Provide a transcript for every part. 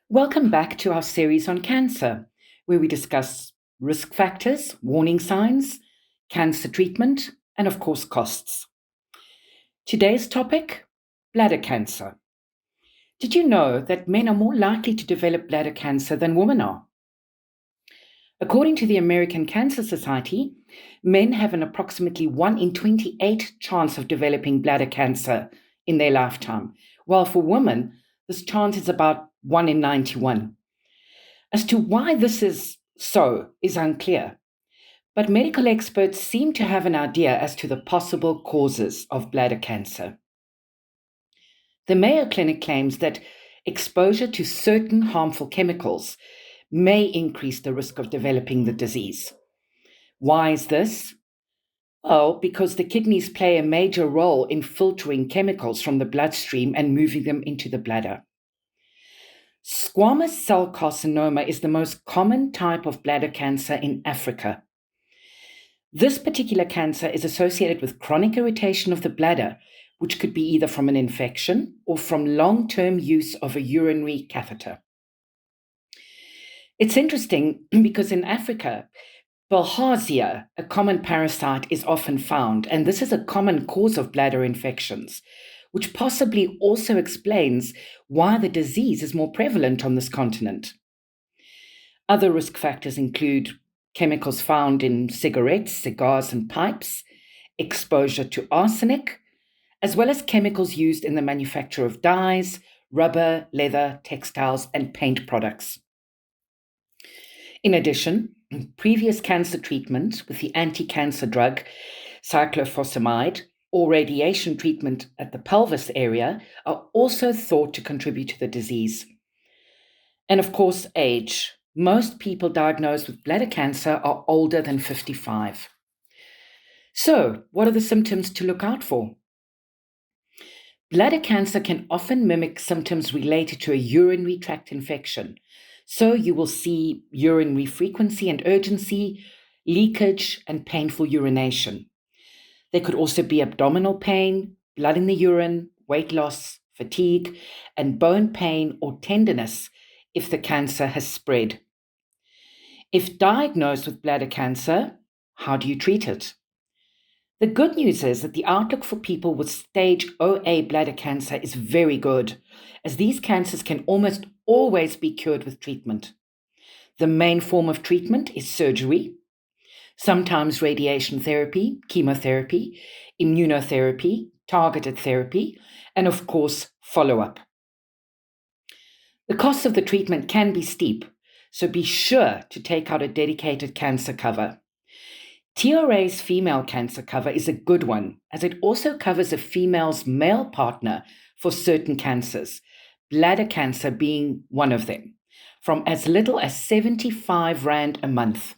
Welcome back to our series on cancer, where we discuss risk factors, warning signs, cancer treatment, and of course, costs. Today's topic, bladder cancer. Did you know that men are more likely to develop bladder cancer than women are? According to the American Cancer Society, men have an approximately 1 in 28 chance of developing bladder cancer in their lifetime, while for women, this chance is about 1 in 91. As to why this is so is unclear, but medical experts seem to have an idea as to the possible causes of bladder cancer. The Mayo Clinic claims that exposure to certain harmful chemicals may increase the risk of developing the disease. Why is this? Well, because the kidneys play a major role in filtering chemicals from the bloodstream and moving them into the bladder. Squamous cell carcinoma is the most common type of bladder cancer in Africa. This particular cancer is associated with chronic irritation of the bladder, which could be either from an infection or from long-term use of a urinary catheter. It's interesting because in Africa, Bilharzia, a common parasite, is often found, and this is a common cause of bladder infections, which possibly also explains why the disease is more prevalent on this continent. Other risk factors include chemicals found in cigarettes, cigars, and pipes, exposure to arsenic, as well as chemicals used in the manufacture of dyes, rubber, leather, textiles, and paint products. In addition, previous cancer treatment with the anti-cancer drug cyclophosphamide or radiation treatment at the pelvis area are also thought to contribute to the disease. And of course, age. Most people diagnosed with bladder cancer are older than 55. So, what are the symptoms to look out for? Bladder cancer can often mimic symptoms related to a urinary tract infection. So you will see urinary frequency and urgency, leakage, and painful urination. There could also be abdominal pain, blood in the urine, weight loss, fatigue, and bone pain or tenderness if the cancer has spread. If diagnosed with bladder cancer, how do you treat it? The good news is that the outlook for people with stage OA bladder cancer is very good, as these cancers can almost always be cured with treatment. The main form of treatment is surgery, sometimes radiation therapy, chemotherapy, immunotherapy, targeted therapy, and of course, follow-up. The cost of the treatment can be steep, so be sure to take out a dedicated cancer cover. TRA's female cancer cover is a good one, as it also covers a female's male partner for certain cancers, bladder cancer being one of them, from as little as 75 Rand a month.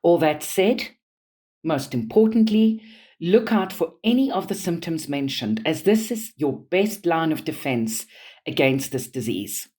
All that said, most importantly, look out for any of the symptoms mentioned, as this is your best line of defense against this disease.